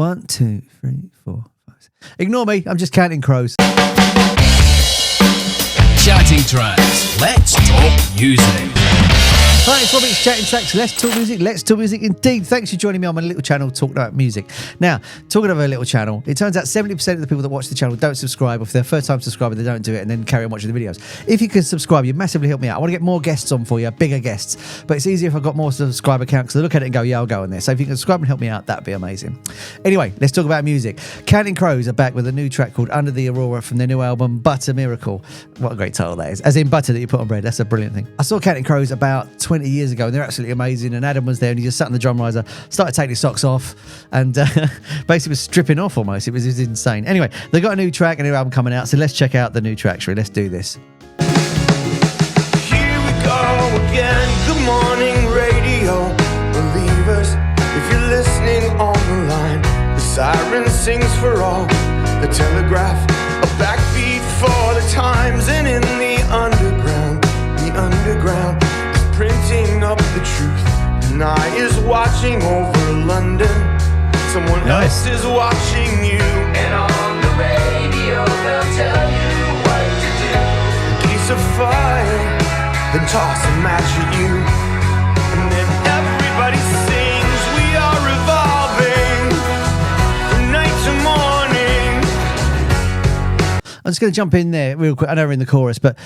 1, 2, 3, 4, 5, 6. Ignore me. I'm just counting crows. Chatting Tracks. Let's talk music. Hi, it's Robbie. It's Chatting Tracks. Let's talk music. Let's talk music indeed. Thanks for joining me on my little channel talking about music. Now, talking about a little channel, it turns out 70% of the people that watch the channel don't subscribe. Or if they're first time subscriber, they don't do it and then carry on watching the videos. If you could subscribe, you massively help me out. I want to get more guests on for you, bigger guests. But it's easier if I've got more subscriber count because I look at it and go, yeah, I'll go on there. So if you can subscribe and help me out, that'd be amazing. Anyway, let's talk about music. Counting Crows are back with a new track called Under the Aurora from their new album, Butter Miracle. What a great title that is. As in butter that you put on bread. That's a brilliant thing. I saw Counting Crows about 20 years ago and they're absolutely amazing, and Adam was there and he just sat on the drum riser, started taking his socks off and basically was stripping off almost. It was insane. Anyway, they got a new track, a new album coming out, so let's check out the new track. Let's do this. Here we go again. Good morning radio believers, if you're listening on the line, the siren sings for all, the telegraph a backbeat for the times, and in the underground printing up the truth. And I is watching over London. Someone else is watching you. And on the radio they'll tell you what to do. A piece of fire, then toss a match at you. And then everybody sings, we are revolving from night to morning. I'm just going to jump in there real quick. I know we're in the chorus, but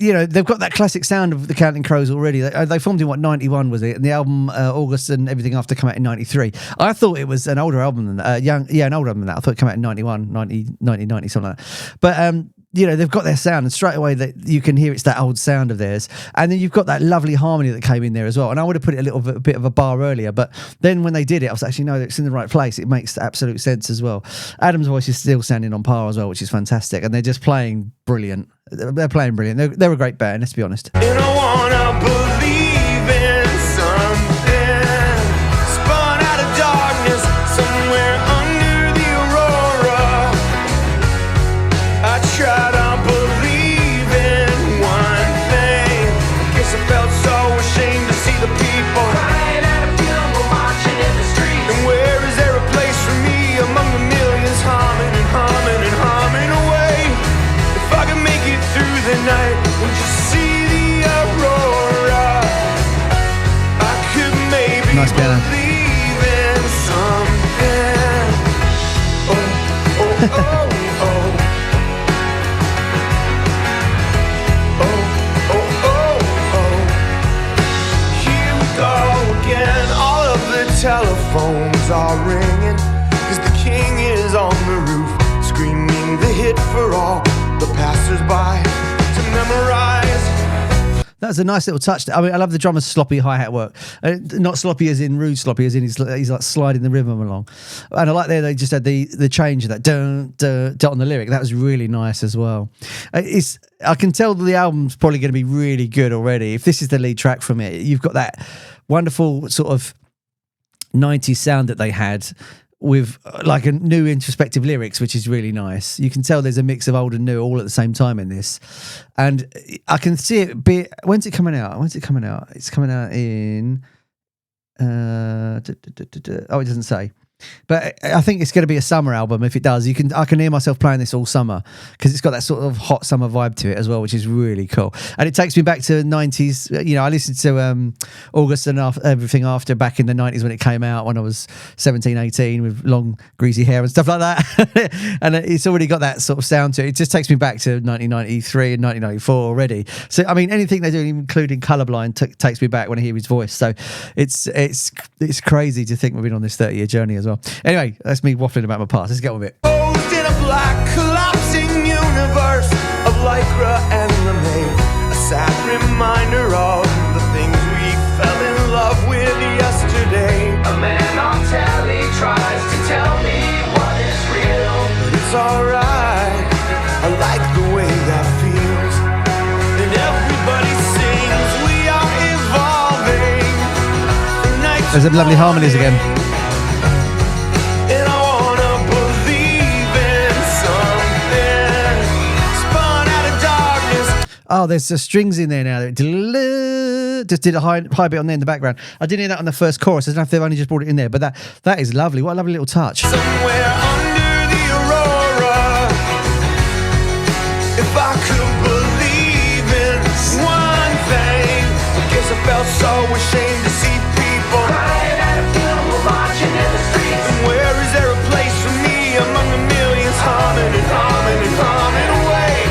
you know, they've got that classic sound of the Counting Crows already. They formed in, 91 was it? And the album, August and everything after, came out in 93. I thought it was an older album than that. An older album than that. I thought it came out in 91, 90, something like that. But, you know, they've got their sound, and straight away that you can hear it's that old sound of theirs. And then you've got that lovely harmony that came in there as well. And I would have put it a bit of a bar earlier, but then when they did it, I was actually, no, it's in the right place. It makes absolute sense as well. Adam's voice is still sounding on par as well, which is fantastic. And they're just playing brilliant. They're playing brilliant. They're a great band, let's be honest. And I wanna believe in something spun out of darkness somewhere under the Aurora. I try to believe in one thing. Guess I felt so ashamed to see the people crying out of funeral marching in the streets. And where is there a place for me among the millions humming and humming and humming away? If I can make it through the night and just see the Aurora, I could maybe Nice piano. believe in something. Oh, oh, oh, oh. Oh, oh, oh, oh. Here we go again. All of the telephones are ringing, 'cause the king is on the roof, screaming the hit for all the passers-by to memorize. That's a nice little touch. I mean, I love the drummer's sloppy hi-hat work. Not sloppy as in rude sloppy, as in he's like sliding the rhythm along. And I like there they just had the change of that dun, dun, dun on the lyric. That was really nice as well. I can tell that the album's probably going to be really good already. If this is the lead track from it, you've got that wonderful sort of 90s sound that they had with like a new introspective lyrics, which is really nice. You can tell there's a mix of old and new all at the same time in this. And I can see it be, when's it coming out? It's coming out in oh, it doesn't say. But I think it's going to be a summer album. If it does, I can hear myself playing this all summer because it's got that sort of hot summer vibe to it as well, which is really cool. And it takes me back to 90s. You know, I listened to August and everything after back in the 90s when it came out when I was 17, 18 with long greasy hair and stuff like that. And it's already got that sort of sound to it. It just takes me back to 1993 and 1994 already. So, I mean, anything they do, including Colorblind, takes me back when I hear his voice. So it's crazy to think we've been on this 30-year journey as well. Anyway, that's me waffling about my past. Let's get on with it. Posed in a black collapsing universe of lycra and lemonade, a sad reminder of the things we fell in love with yesterday. A man on telly tries to tell me what is real, but it's alright, I like the way that feels. And everybody sings, we are evolving from night to There's some lovely harmonies again. and I wanna believe in something spun out of darkness. Oh, there's the strings in there now. just did a high bit on there in the background. I didn't hear that on the first chorus. I don't know if they've only just brought it in there, but that is lovely. What a lovely little touch. Somewhere under the Aurora, if I could believe in one thing, I guess I felt so ashamed to see people crying at a funeral, marching in the streets. And where is there a place for me among the millions humming and humming and humming away?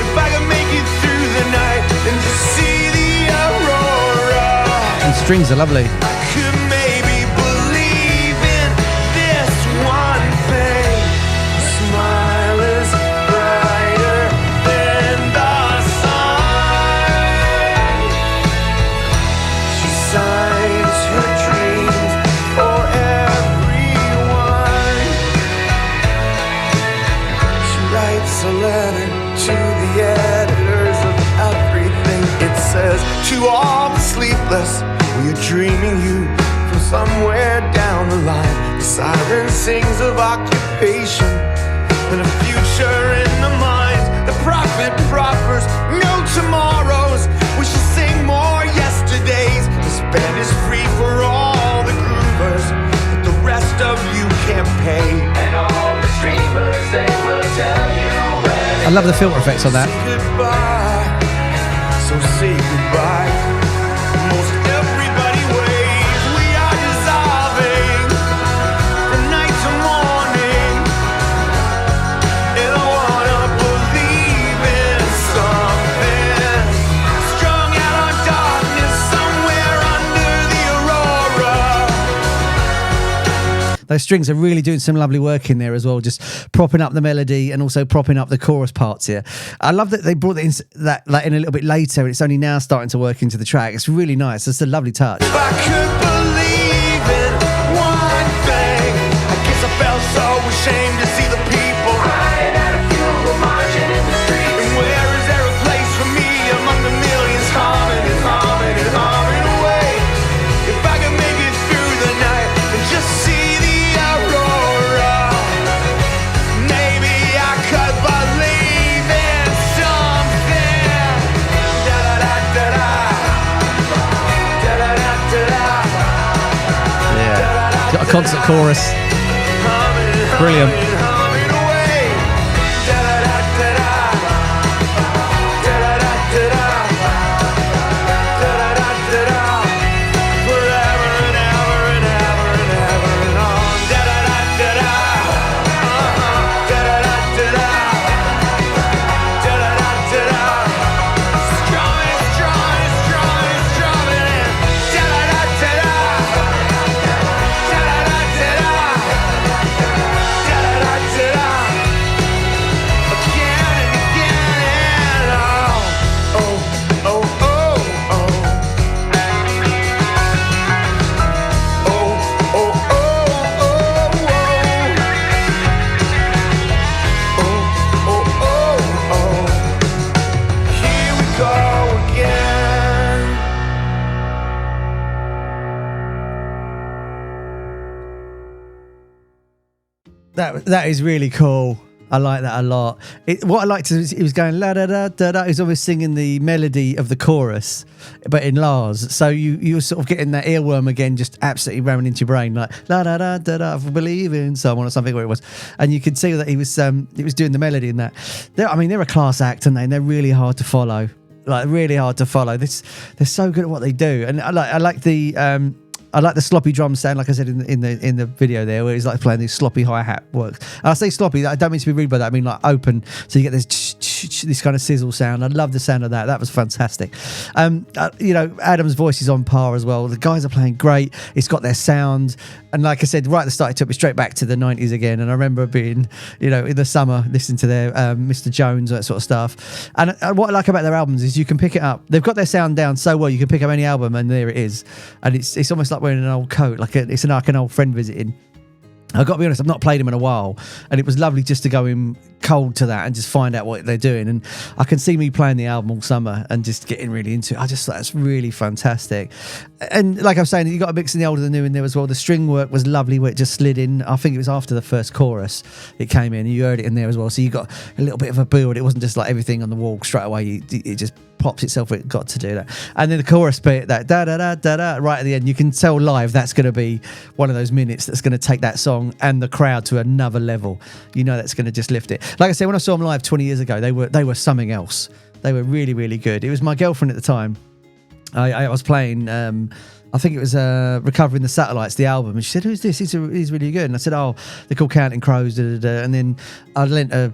If I could make it through the night and just see the Aurora, And strings are lovely. I could maybe believe in this one thing. A smile is brighter than the sun. She signs her dreams for everyone. She writes a letter to the editors of everything. It says, to all the sleepless, we are dreaming you from somewhere down the line. The siren sings of occupation and a future in the mind. The prophet proffers no tomorrows. We should sing more yesterdays. The spend is free for all the groovers, but the rest of you can't pay. And all the streamers, they will tell you when. I love the filter effects on that. Say goodbye, so say goodbye. Most everybody waits. We are dissolving from night to morning, and I wanna believe in something. Strung out on darkness somewhere under the Aurora. Those strings are really doing some lovely work in there as well, just propping up the melody and also propping up the chorus parts here. I love that they brought that in a little bit later, and it's only now starting to work into the track. It's really nice. It's a lovely touch. If I could believe in one thing, I guess I felt so ashamed to see the people crying at a funeral, marching in the streets. And where is there a place for me among the millions humming and humming and humming away? If I could make it through the night and just see the Aurora, maybe I could believe in something. Da-da-da-da-da. Yeah. Got a concert chorus. Brilliant. That is really cool. I like that a lot. What I liked is he was going la da da da da. He was always singing the melody of the chorus, but in Lars. So you were sort of getting that earworm again, just absolutely ramming into your brain, like la da da da da. I believe in someone or something, where it was, and you could see that he was doing the melody in that. They're a class act, and they're really hard to follow. Like really hard to follow. They're so good at what they do, and I like the sloppy drum sound, like I said in the video there, where he's like playing these sloppy hi-hat works. And I say sloppy, I don't mean to be rude by that. I mean like open, so you get this kind of sizzle sound. I love the sound of that. That was fantastic. Adam's voice is on par as well. The guys are playing great. It's got their sound. And like I said, right at the start, it took me straight back to the 90s again. And I remember being, in the summer, listening to their Mr. Jones, that sort of stuff. And what I like about their albums is you can pick it up. They've got their sound down so well, you can pick up any album and there it is. And it's almost like wearing an old coat, like an old friend visiting. I've got to be honest, I've not played them in a while, and it was lovely just to go in cold to that and just find out what they're doing. And I can see me playing the album all summer and just getting really into it. I just thought that's really fantastic. And like I was saying, you got a mix in the old and the new in there as well. The string work was lovely where it just slid in. I think it was after the first chorus it came in, and you heard it in there as well. So you got a little bit of a build. It wasn't just like everything on the wall straight away. It just pops itself. It got to do that, and then the chorus bit, that da da da da da, right at the end. You can tell live that's going to be one of those minutes that's going to take that song and the crowd to another level. You know, that's going to just lift it. Like I said, when I saw them live 20 years ago, they were something else. They were really, really good. It was my girlfriend at the time. I was playing. I think it was Recovering the Satellites, the album, and she said, "Who's this? He's really good." And I said, "Oh, they're called Counting Crows." Da, da, da. And then I lent her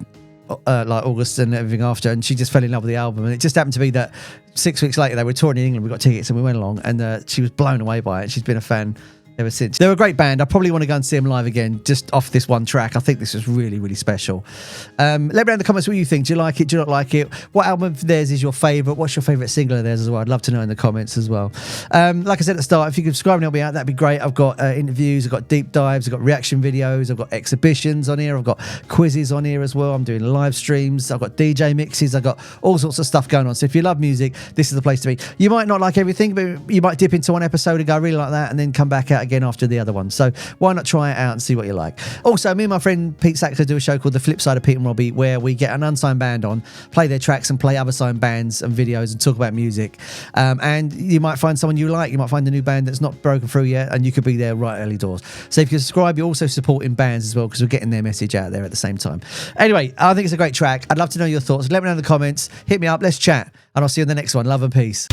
like August and everything after, and she just fell in love with the album. And it just happened to be that 6 weeks later they were touring in England. We got tickets and we went along, and she was blown away by it. She's been a fan ever since. They're a great band. I probably want to go and see them live again, just off this one track. I think this was really, really special. Let me know in the comments what you think. Do you like it? Do you not like it? What album of theirs is your favourite? What's your favourite single of theirs as well? I'd love to know in the comments as well. Like I said at the start, if you could subscribe and help me out, that'd be great. I've got interviews, I've got deep dives, I've got reaction videos, I've got exhibitions on here, I've got quizzes on here as well. I'm doing live streams, I've got DJ mixes, I've got all sorts of stuff going on. So if you love music, this is the place to be. You might not like everything, but you might dip into one episode and go, I really like that, and then come back out again after the other one. So why not try it out and see what you like? Also, me and my friend Pete Saxer do a show called The Flip Side of Pete and Robbie, where we get an unsigned band on, play their tracks and play other signed bands and videos and talk about music. And you might find someone you like, you might find a new band that's not broken through yet, and you could be there right early doors. So if you subscribe, you're also supporting bands as well, because we're getting their message out there at the same time. Anyway, I think it's a great track. I'd love to know your thoughts. Let me know in the comments. Hit me up. Let's chat. And I'll see you in the next one. Love and peace.